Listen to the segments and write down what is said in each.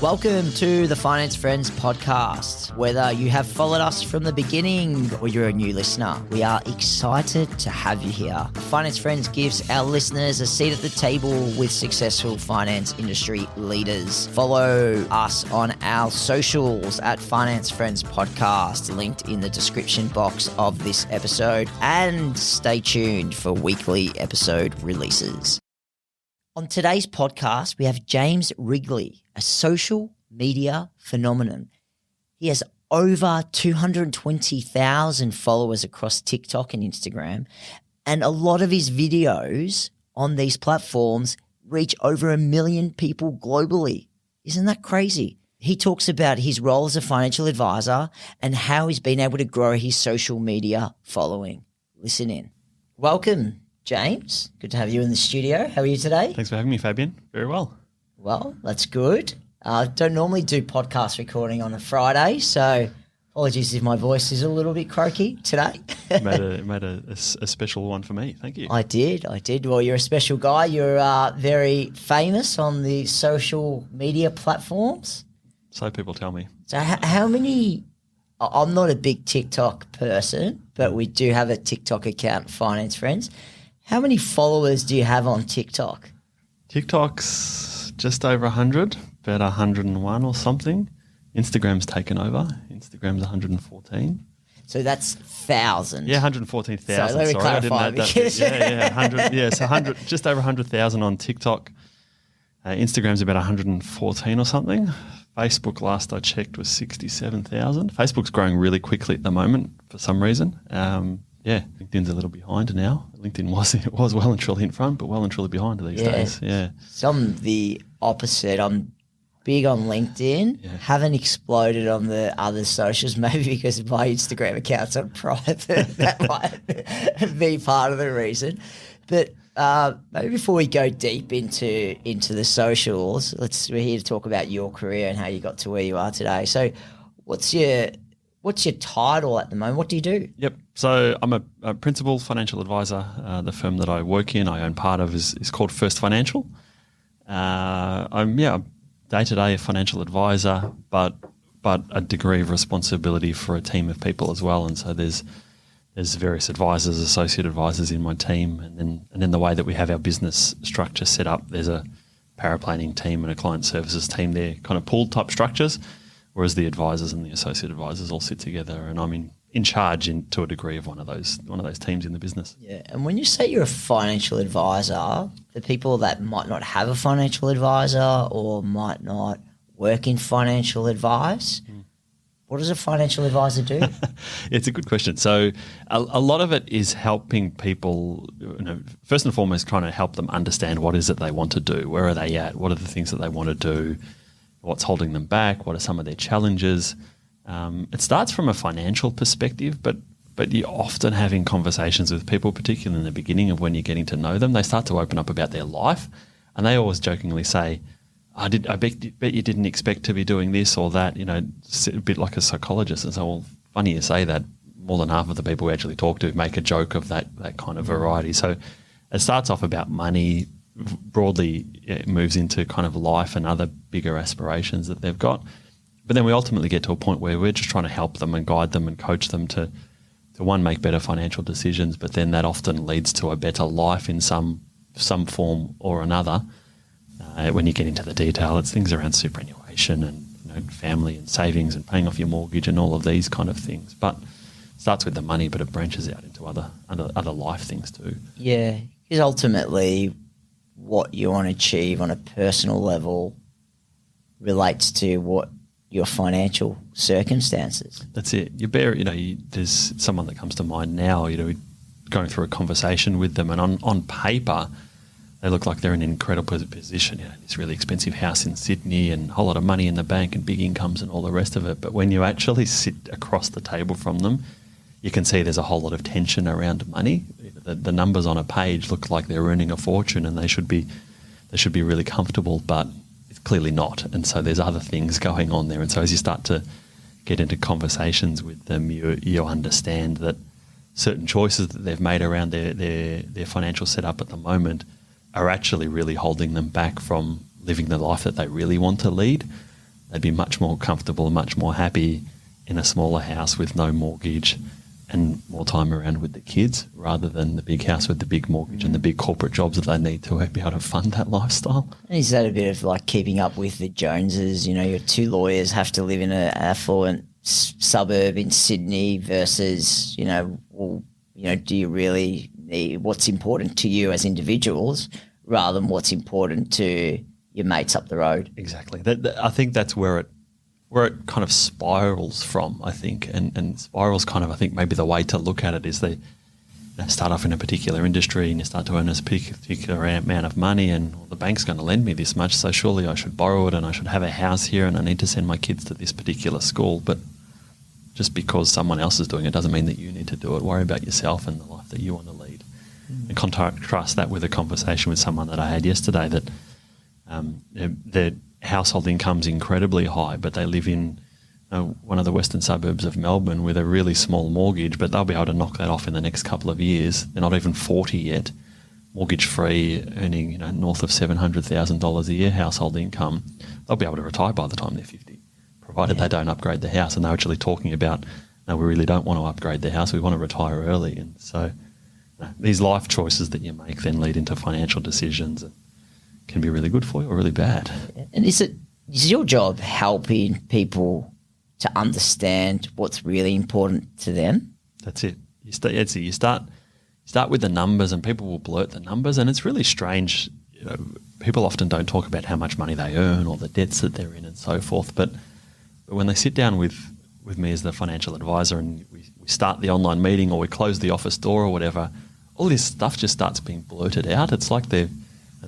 Welcome to the Finance Friends podcast. Whether you have followed us from the beginning or you're a new listener, we are excited to have you here. Finance Friends gives our listeners a seat at the table with successful finance industry leaders. Follow us on our socials at Finance Friends Podcast, linked in the description box of this episode, and stay tuned for weekly episode releases. On today's podcast, we have James Wrigley, a social media phenomenon. He has over 220,000 followers across TikTok and Instagram, and a lot of his videos on these platforms reach over 1 million people globally. Isn't that crazy? He talks about his role as a financial advisor and how he's been able to grow his social media following. Listen in. Welcome, James. Good to have you in the studio. How are you today? Thanks for having me, Fabian. Very well. Well, that's good. Don't normally do podcast recording on a Friday, so apologies if my voice is a little bit croaky today. made a special one for me. Thank you. I did. Well, you're a special guy. You're very famous on the social media platforms. So people tell me. So how many – I'm not a big TikTok person, but we do have a TikTok account, Finance Friends. How many followers do you have on TikTok? TikTok's just over 100, about 101 or something. Instagram's taken over. Instagram's 114. So that's thousands. Yeah, 114,000. So let me clarify. So 100, just over 100,000 on TikTok. Instagram's about 114 or something. Facebook, last I checked, was 67,000. Facebook's growing really quickly at the moment for some reason. LinkedIn's a little behind now. LinkedIn was well and truly in front, but well and truly behind these days. Yeah. So I'm the opposite. I'm big on LinkedIn, haven't exploded on the other socials, maybe because my Instagram account's on private. That might be part of the reason. But maybe before we go deep into the socials, we're here to talk about your career and how you got to where you are today. So what's your title at the moment? What do you do? Yep. So I'm a principal financial advisor. The firm that I work in, I own part of, is called First Financial. I'm day-to-day a financial advisor, but a degree of responsibility for a team of people as well. And so there's various advisors, associate advisors in my team, and then the way that we have our business structure set up, there's a paraplanning team and a client services team. They're kind of pooled type structures, whereas the advisors and the associate advisors all sit together, and I'm in charge to a degree of one of those teams in the business. Yeah, and when you say you're a financial advisor, the people that might not have a financial advisor or might not work in financial advice, what does a financial advisor do? It's a good question. So a lot of it is helping people, first and foremost, trying to help them understand what is it they want to do, where are they at, what are the things that they want to do, what's holding them back, what are some of their challenges. It starts from a financial perspective, but you're often having conversations with people, particularly in the beginning of when you're getting to know them. They start to open up about their life, and they always jokingly say, I bet you didn't expect to be doing this or that, a bit like a psychologist. And so, well, funny you say that. More than half of the people we actually talk to make a joke of that kind of variety. So it starts off about money. Broadly, it moves into kind of life and other bigger aspirations that they've got. But then we ultimately get to a point where we're just trying to help them and guide them and coach them to one, make better financial decisions, but then that often leads to a better life in some form or another. When you get into the detail, it's things around superannuation and family and savings and paying off your mortgage and all of these kind of things. But it starts with the money, but it branches out into other life things too. Yeah, because ultimately what you want to achieve on a personal level relates to what your financial circumstances. That's it. There's someone that comes to mind now, going through a conversation with them, and on paper, they look like they're in an incredible position. This really expensive house in Sydney and a whole lot of money in the bank and big incomes and all the rest of it. But when you actually sit across the table from them, you can see there's a whole lot of tension around money. The numbers on a page look like they're earning a fortune and they should be really comfortable, but it's clearly not. And so there's other things going on there. And so as you start to get into conversations with them, you understand that certain choices that they've made around their financial setup at the moment are actually really holding them back from living the life that they really want to lead. They'd be much more comfortable, much more happy in a smaller house with no mortgage and more time around with the kids, rather than the big house with the big mortgage and the big corporate jobs that they need to be able to fund that lifestyle. Is that a bit of like keeping up with the Joneses? You know, your two lawyers have to live in an affluent suburb in Sydney versus, do you really need what's important to you as individuals rather than what's important to your mates up the road? Exactly. I think that's where it kind of spirals from, I think, and spirals kind of, I think maybe the way to look at it is they start off in a particular industry and you start to earn a particular amount of money and the bank's going to lend me this much, so surely I should borrow it and I should have a house here and I need to send my kids to this particular school. But just because someone else is doing it doesn't mean that you need to do it. Worry about yourself and the life that you want to lead. And contrast that with a conversation with someone that I had yesterday that their household income's incredibly high, but they live in one of the western suburbs of Melbourne with a really small mortgage, but they'll be able to knock that off in the next couple of years. They're not even 40 yet, mortgage-free, earning north of $700,000 a year household income. They'll be able to retire by the time they're 50, provided they don't upgrade the house. And they're actually talking about, no, we really don't want to upgrade the house. We want to retire early. And so these life choices that you make then lead into financial decisions and can be really good for you or really bad. And is your job helping people to understand what's really important to them? That's it. You start with the numbers, and people will blurt the numbers, and it's really strange. People often don't talk about how much money they earn or the debts that they're in and so forth. But when they sit down with me as the financial advisor and we start the online meeting or we close the office door or whatever, all this stuff just starts being blurted out. It's like they're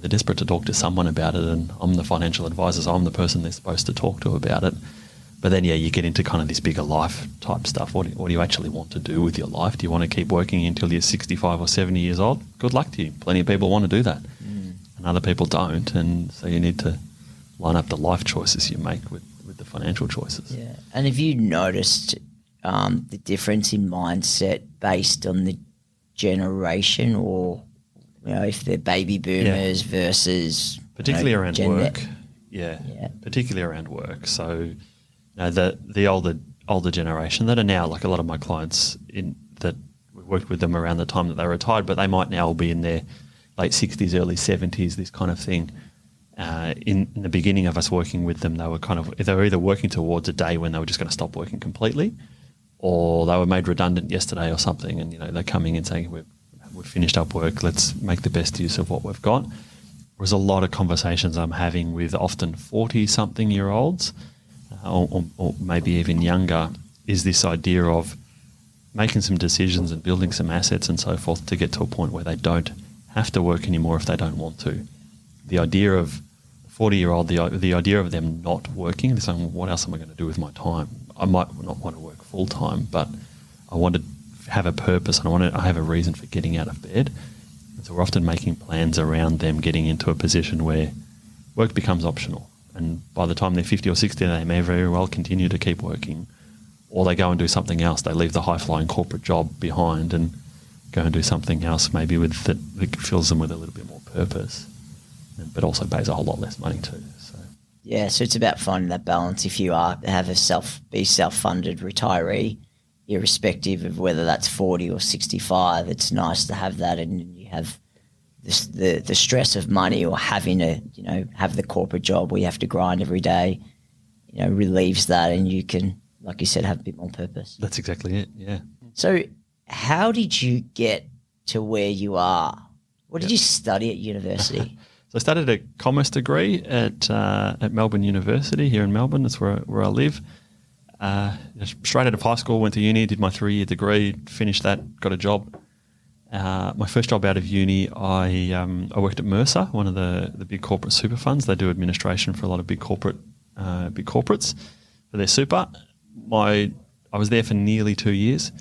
desperate to talk to someone about it, and I'm the financial advisor, so I'm the person they're supposed to talk to about it. But then, you get into kind of this bigger life type stuff. What do you actually want to do with your life? Do you want to keep working until you're 65 or 70 years old? Good luck to you. Plenty of people want to do that. And other people don't. And so you need to line up the life choices you make with the financial choices. Yeah. And have you noticed the difference in mindset based on the generation, or if they're baby boomers versus particularly around Gen work? Yeah. Particularly around work. So the older generation that are now, like a lot of my clients that we worked with them around the time that they retired, but they might now be in their late 60s, early 70s, this kind of thing. In the beginning of us working with them, they were either working towards a day when they were just going to stop working completely, or they were made redundant yesterday or something, and they're coming in saying we've finished up work, let's make the best use of what we've got. There's a lot of conversations I'm having with often 40-something-year-olds or maybe even younger, is this idea of making some decisions and building some assets and so forth to get to a point where they don't have to work anymore if they don't want to. The idea of 40-year-old, the idea of them not working, they're saying, well, what else am I going to do with my time? I might not want to work full-time, but I want to have a purpose and I have a reason for getting out of bed. And so we're often making plans around them getting into a position where work becomes optional. And by the time they're 50 or 60, they may very well continue to keep working, or they go and do something else. They leave the high-flying corporate job behind and go and do something else maybe that fills them with a little bit more purpose, but also pays a whole lot less money too. So it's about finding that balance. If you have be self-funded retiree, irrespective of whether that's 40 or 65, it's nice to have that, and you have the stress of money or having to have the corporate job where you have to grind every day, relieves that, and you can, like you said, have a bit more purpose. That's exactly it. Yeah. So how did you get to where you are? What did you study at university? So I studied a commerce degree at Melbourne University here in Melbourne. That's where I live. Straight out of high school, went to uni, did my 3-year degree, finished that, got a job. My first job out of uni, I worked at Mercer, one of the big corporate super funds. They do administration for a lot of big corporates for their super. I was there for nearly 2 years.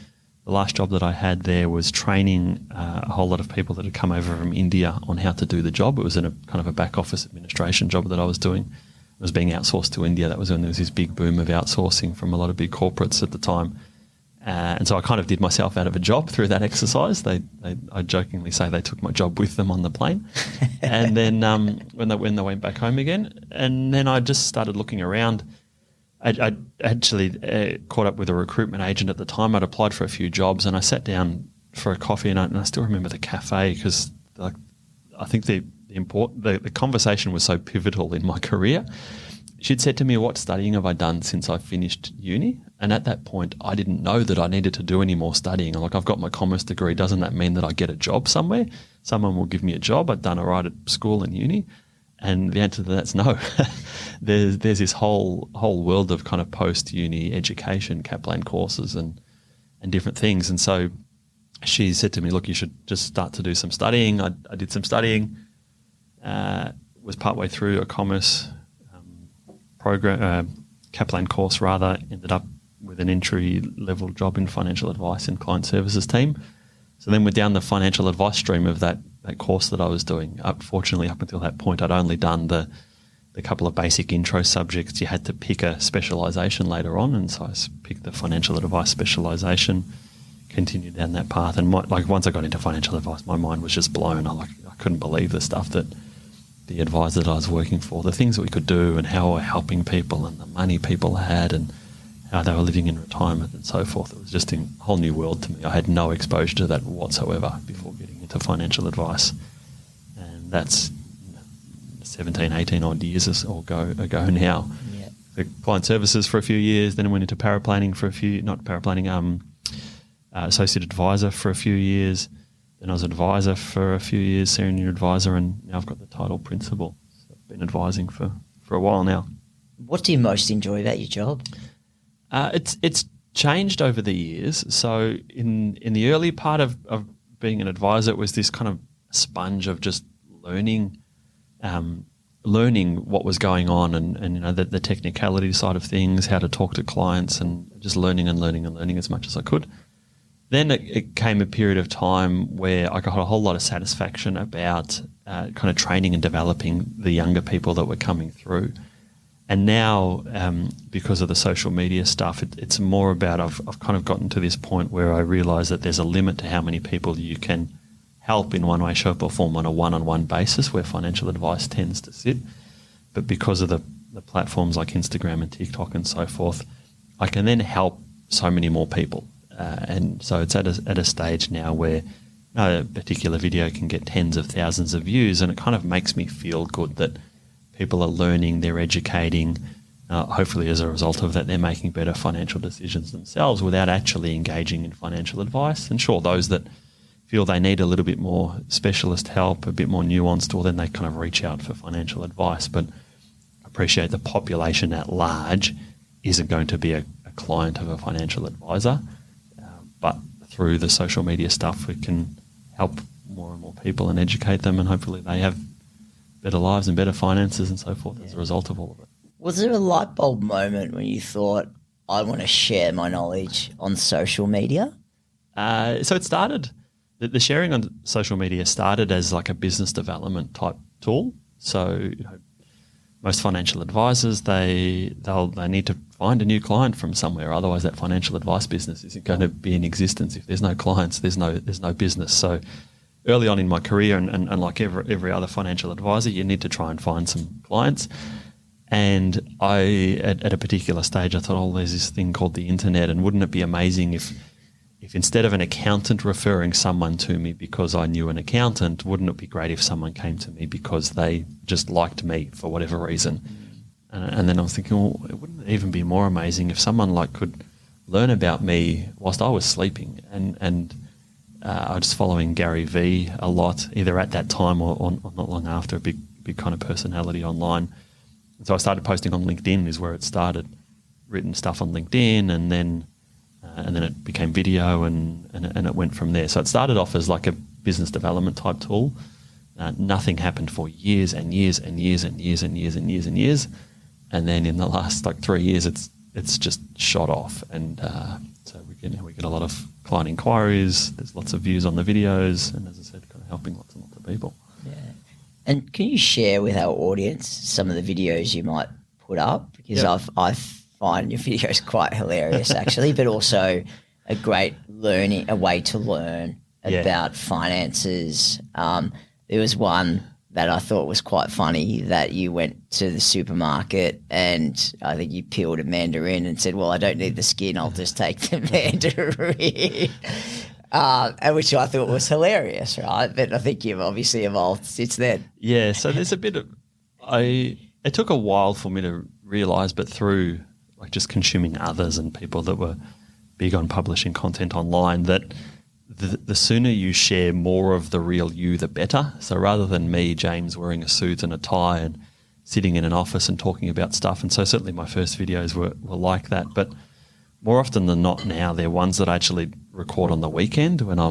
The last job that I had there was training a whole lot of people that had come over from India on how to do the job. It was in a kind of a back office administration job that I was doing. It was being outsourced to India. That was when there was this big boom of outsourcing from a lot of big corporates at the time. And so I kind of did myself out of a job through that exercise. I jokingly say they took my job with them on the plane. And then when they went back home again, and then I just started looking around. I actually caught up with a recruitment agent at the time. I'd applied for a few jobs, and I sat down for a coffee, and I still remember the cafe because I think the conversation was so pivotal in my career. She'd said to me, "What studying have I done since I finished uni?" And at that point, I didn't know that I needed to do any more studying. I'm like, I've got my commerce degree. Doesn't that mean that I get a job somewhere? Someone will give me a job. I'd done all right at school and uni. And the answer to that's no. There's this whole world of kind of post-uni education, Kaplan courses and different things. And so she said to me, look, you should just start to do some studying. I did some studying, was partway through a commerce program, Kaplan course rather, ended up with an entry-level job in financial advice and client services team. So then we're down the financial advice stream of that course that I was doing. Fortunately, up until that point, I'd only done the couple of basic intro subjects. You had to pick a specialisation later on, and so I picked the financial advice specialisation, continued down that path. And once I got into financial advice, my mind was just blown. I couldn't believe the stuff that the advisor that I was working for, the things that we could do and how we're helping people and the money people had and how they were living in retirement and so forth. It was just a whole new world to me. I had no exposure to that whatsoever before getting into financial advice. And that's 17, 18 odd years ago now. Yeah. The client services for a few years, then I went into paraplanning for a few, not paraplanning, associate advisor for a few years. Then I was advisor for a few years, senior advisor, and now I've got the title principal. So I've been advising for a while now. What do you most enjoy about your job? It's changed over the years. So in the early part of being an advisor, it was this kind of sponge of just learning what was going on and the technicality side of things, how to talk to clients, and just learning as much as I could. Then it came a period of time where I got a whole lot of satisfaction about kind of training and developing the younger people that were coming through. And now, because of the social media stuff, it's more about I've kind of gotten to this point where I realise that there's a limit to how many people you can help in one way, shape or form on a one-on-one basis where financial advice tends to sit. But because of the platforms like Instagram and TikTok and so forth, I can then help so many more people. And so it's at a stage now where a particular video can get tens of thousands of views, and it kind of makes me feel good that people are learning, they're educating. Hopefully as a result of that, they're making better financial decisions themselves without actually engaging in financial advice. And sure, those that feel they need a little bit more specialist help, a bit more nuanced, well, then they kind of reach out for financial advice. But I appreciate the population at large isn't going to be a client of a financial advisor. But through the social media stuff, we can help more and more people and educate them, and hopefully they have better lives and better finances and so forth as a result of all of it. Was there a light bulb moment when you thought, I want to share my knowledge on social media? So it started, the sharing on social media started as like a business development type tool. So most financial advisors, they need to find a new client from somewhere. Otherwise, that financial advice business isn't going to be in existence. If there's no clients, there's no business. So early on in my career, and like every other financial advisor, you need to try and find some clients. And I, at a particular stage, I thought, there's this thing called the internet, and wouldn't it be amazing if instead of an accountant referring someone to me because I knew an accountant, wouldn't it be great if someone came to me because they just liked me for whatever reason? And then I was thinking, it wouldn't it even be more amazing if someone could learn about me whilst I was sleeping? And I was following Gary Vee a lot, either at that time or not long after, a big kind of personality online. And so I started posting on LinkedIn is where it started, written stuff on LinkedIn, and then it became video and it went from there. So it started off as like a business development type tool. Nothing happened for years and years and years and years and years and years and years. And then in the last 3 years, it's just shot off. And so we get a lot of client inquiries. There's lots of views on the videos. And as I said, kind of helping lots and lots of people. Yeah. And can you share with our audience some of the videos you might put up? Because I find your videos quite hilarious, actually, but also a great a way to learn about finances. There was one that I thought was quite funny, that you went to the supermarket and I think you peeled a mandarin and said, well, I don't need the skin, I'll just take the mandarin. And which I thought was hilarious, right? But I think you've obviously evolved since then. Yeah, so there's a bit of it took a while for me to realise, but through like just consuming others and people that were big on publishing content online, that the sooner you share more of the real you, the better. So rather than me, James, wearing a suit and a tie and sitting in an office and talking about stuff, and so certainly my first videos were like that, but more often than not now, they're ones that I actually record on the weekend when I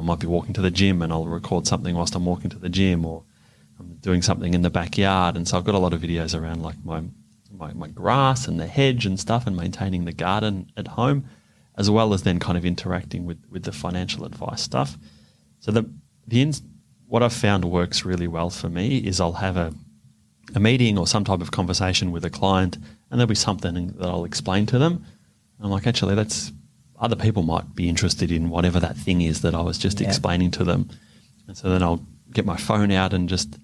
might be walking to the gym and I'll record something whilst I'm walking to the gym, or I'm doing something in the backyard. And so I've got a lot of videos around like my grass and the hedge and stuff, and maintaining the garden at home, as well as then kind of interacting with the financial advice stuff. So what I've found works really well for me is I'll have a meeting or some type of conversation with a client, and there'll be something that I'll explain to them. I'm like, actually, other people might be interested in whatever that thing is that I was just explaining to them. And so then I'll get my phone out and just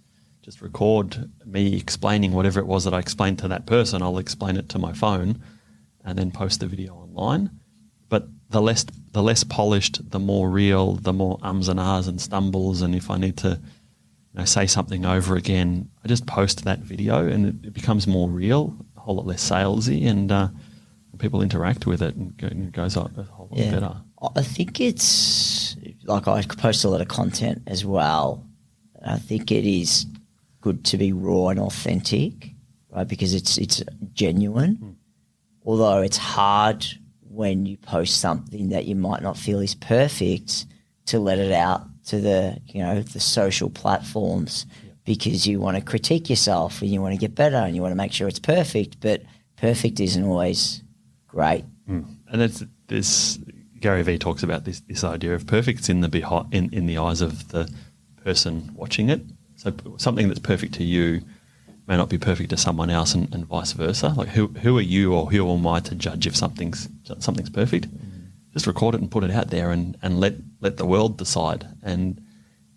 record me explaining whatever it was that I explained to that person. I'll explain it to my phone and then post the video online. But the less polished, the more real, the more ums and ahs and stumbles. And if I need to say something over again, I just post that video and it becomes more real, a whole lot less salesy, and people interact with it and it goes a whole lot better. I think it's like I post a lot of content as well. I think it is good to be raw and authentic, right? Because it's genuine. Although it's hard when you post something that you might not feel is perfect to let it out to the social platforms, because you want to critique yourself and you want to get better and you want to make sure it's perfect, but perfect isn't always great. And this Gary Vee talks about this idea of perfect's in the eyes of the person watching it. So something that's perfect to you may not be perfect to someone else, and vice versa. Like who are you or who am I to judge if something's perfect? Just record it and put it out there and let the world decide. And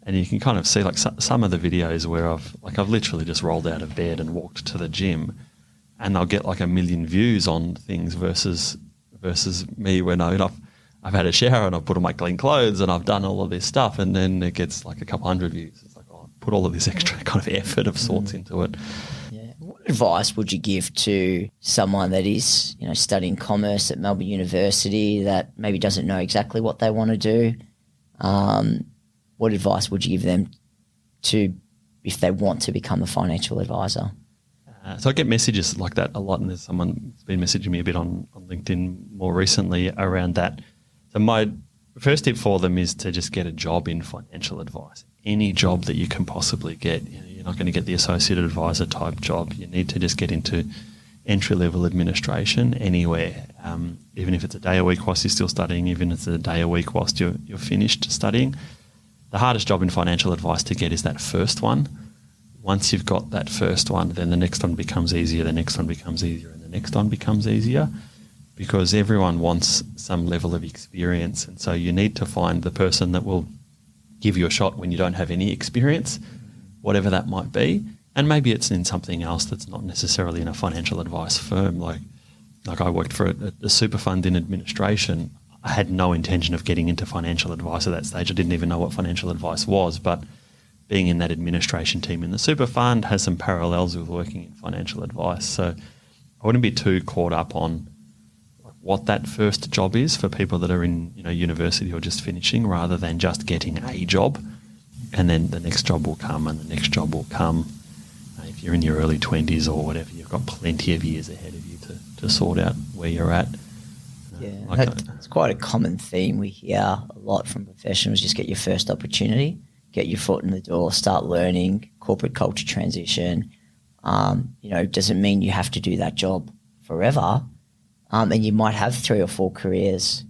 you can kind of see like some of the videos where I've literally just rolled out of bed and walked to the gym, and they'll get like 1 million views on things versus me when I've had a shower and I've put on my clean clothes and I've done all of this stuff, and then it gets like a couple hundred views. It's like, oh, put all of this extra kind of effort of sorts into it. Yeah. What advice would you give to someone that is, studying commerce at Melbourne University that maybe doesn't know exactly what they want to do? What advice would you give them to if they want to become a financial advisor? So I get messages like that a lot, and there's someone who's been messaging me a bit on LinkedIn more recently around that. So my first tip for them is to just get a job in financial advice. Any job that you can possibly get. You're not going to get the associate advisor type job. You need to just get into entry-level administration anywhere, even if it's a day a week whilst you're still studying, even if it's a day a week whilst you're finished studying. The hardest job in financial advice to get is that first one. Once you've got that first one, then the next one becomes easier, the next one becomes easier, and the next one becomes easier, because everyone wants some level of experience. And so you need to find the person that will give you a shot when you don't have any experience, whatever that might be. And maybe it's in something else that's not necessarily in a financial advice firm. Like I worked for a super fund in administration. I had no intention of getting into financial advice at that stage. I didn't even know what financial advice was, but being in that administration team in the super fund has some parallels with working in financial advice. So I wouldn't be too caught up on what that first job is for people that are in university or just finishing, rather than just getting a job, and then the next job will come and the next job will come. If you're in your early 20s or whatever, you've got plenty of years ahead of you to sort out where you're at. It's quite a common theme we hear a lot from professionals. Just get your first opportunity, get your foot in the door, start learning, corporate culture transition. Doesn't mean you have to do that job forever. And you might have 3 or 4 careers,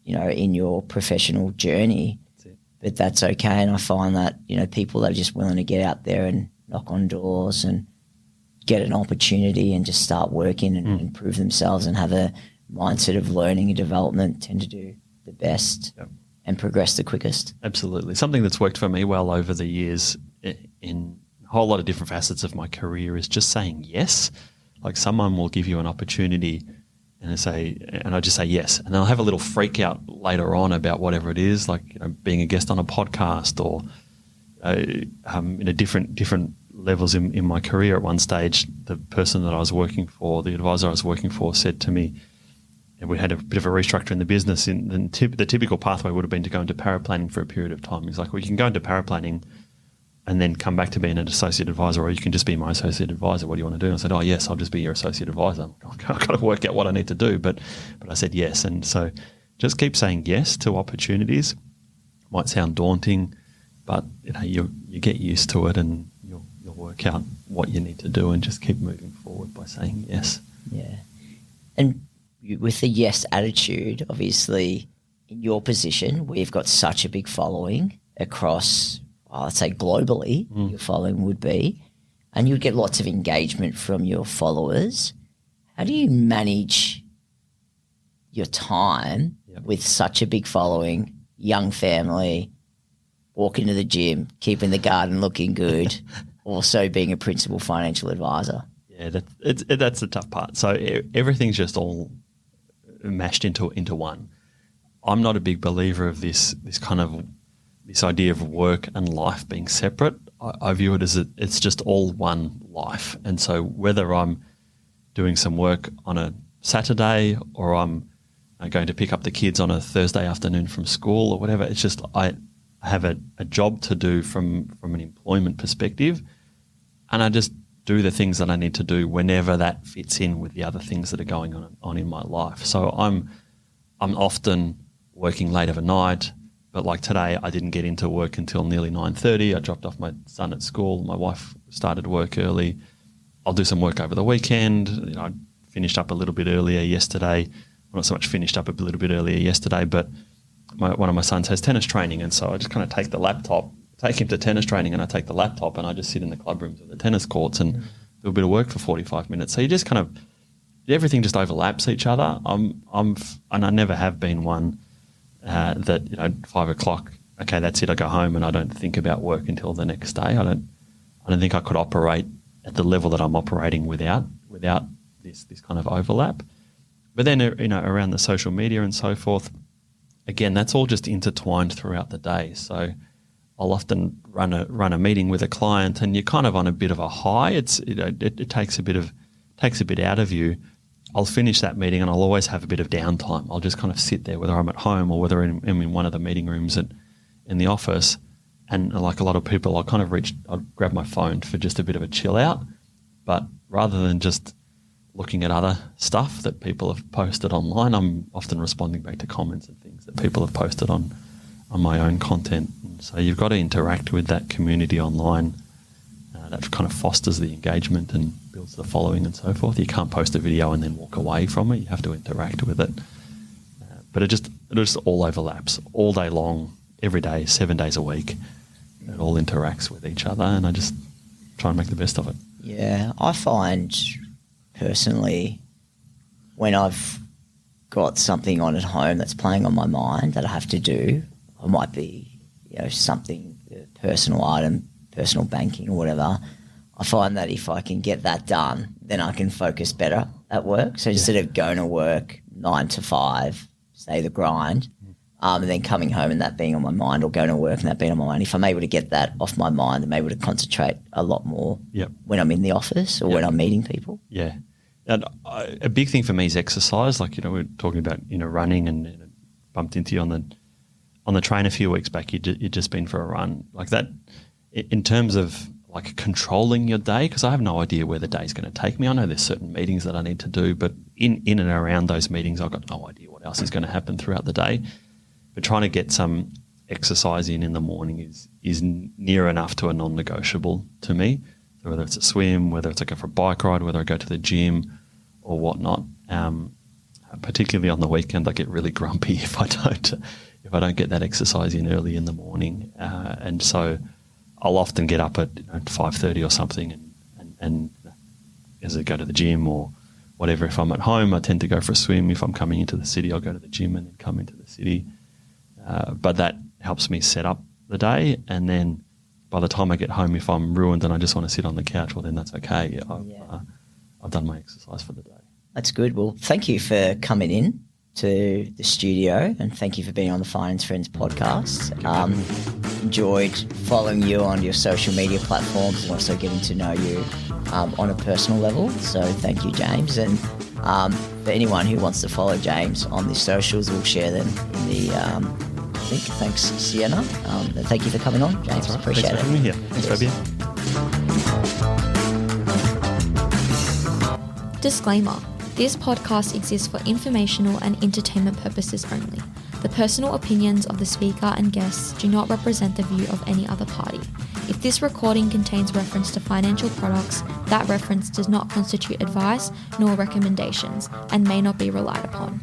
in your professional journey, but that's okay. And I find that, people that are just willing to get out there and knock on doors and get an opportunity and just start working and prove themselves and have a mindset of learning and development tend to do the best and progress the quickest. Absolutely. Something that's worked for me well over the years in a whole lot of different facets of my career is just saying yes. Like someone will give you an opportunity and I just say yes. And I'll have a little freak out later on about whatever it is, like being a guest on a podcast or in a different levels in my career. At one stage, the person that I was working for, the advisor I was working for, said to me, and we had a bit of a restructure in the business, the typical pathway would have been to go into paraplanning for a period of time. He's like, well, you can go into paraplanning and then come back to being an associate advisor, or you can just be my associate advisor. What do you want to do? And I said, oh, yes, I'll just be your associate advisor. I've got to work out what I need to do. But I said yes. And so just keep saying yes to opportunities. Might sound daunting, but you get used to it and you'll work out what you need to do and just keep moving forward by saying yes. Yeah. And with the yes attitude, obviously in your position, we've got such a big following across, let's say globally, your following would be, and you'd get lots of engagement from your followers. How do you manage your time with such a big following, young family, walking to the gym, keeping the garden looking good, also being a principal financial advisor? Yeah, that's the tough part. So everything's just all mashed into one. I'm not a big believer of this idea of work and life being separate. I view it as it's just all one life. And so whether I'm doing some work on a Saturday or I'm going to pick up the kids on a Thursday afternoon from school or whatever, it's just I have a job to do from an employment perspective, and I just do the things that I need to do whenever that fits in with the other things that are going on in my life. So I'm often working late overnight, but like today I didn't get into work until nearly 9:30. I dropped off my son at school. My wife started work early. I'll do some work over the weekend. I finished up a little bit earlier yesterday. Well, not so much finished up a little bit earlier yesterday, but one of my sons has tennis training, and so I just kind of take him to tennis training, and I take the laptop and I just sit in the club rooms of the tennis courts and do a bit of work for 45 minutes. So you just kind of, everything just overlaps each other. And I never have been one that 5 o'clock, okay, that's it, I go home and I don't think about work until the next day. I don't think I could operate at the level that I'm operating without this kind of overlap. But then around the social media and so forth, again, that's all just intertwined throughout the day. So I'll often run a meeting with a client, and you're kind of on a bit of a high. It takes a bit out of you. I'll finish that meeting, and I'll always have a bit of downtime. I'll just kind of sit there, whether I'm at home or whether I'm in one of the meeting rooms in the office. And like a lot of people, I'll grab my phone for just a bit of a chill out. But rather than just looking at other stuff that people have posted online, I'm often responding back to comments and things that people have posted on my own content. And so you've got to interact with that community online. That kind of fosters the engagement and builds the following and so forth. You can't post a video and then walk away from it. You have to interact with it. But it just all overlaps all day long, every day, 7 days a week. It all interacts with each other, and I just try and make the best of it. Yeah, I find personally when I've got something on at home that's playing on my mind that I have to do, it might be something, personal item, personal banking or whatever, I find that if I can get that done, then I can focus better at work. So instead of going to work 9 to 5, stay the grind, and then coming home and that being on my mind, or going to work and that being on my mind, if I'm able to get that off my mind, I'm able to concentrate a lot more when I'm in the office or when I'm meeting people. Yeah. And a big thing for me is exercise. Like, we're talking about, running and bumped into you on the train a few weeks back. You'd just been for a run. Like that, in terms of like controlling your day, because I have no idea where the day's going to take me. I know there's certain meetings that I need to do, but in and around those meetings, I've got no idea what else is going to happen throughout the day. But trying to get some exercise in the morning is near enough to a non-negotiable to me. So whether it's a swim, whether it's I go for a bike ride, whether I go to the gym or whatnot. Particularly on the weekend, I get really grumpy if I don't get that exercise in early in the morning. And so I'll often get up at 5:30 or something and as I go to the gym or whatever. If I'm at home, I tend to go for a swim. If I'm coming into the city, I'll go to the gym and then come into the city. But that helps me set up the day. And then by the time I get home, if I'm ruined and I just want to sit on the couch, well, then that's okay. I've done my exercise for the day. That's good. Well, thank you for coming in to the studio, and thank you for being on the Finance Friends podcast. Enjoyed following you on your social media platforms and also getting to know you on a personal level. So thank you, James. And for anyone who wants to follow James on the socials, we'll share them in the link. Thanks, Sienna. And thank you for coming on, James. Right. Appreciate Thanks for having me here. Thanks, Fabian. Disclaimer. This podcast exists for informational and entertainment purposes only. The personal opinions of the speaker and guests do not represent the view of any other party. If this recording contains reference to financial products, that reference does not constitute advice nor recommendations and may not be relied upon.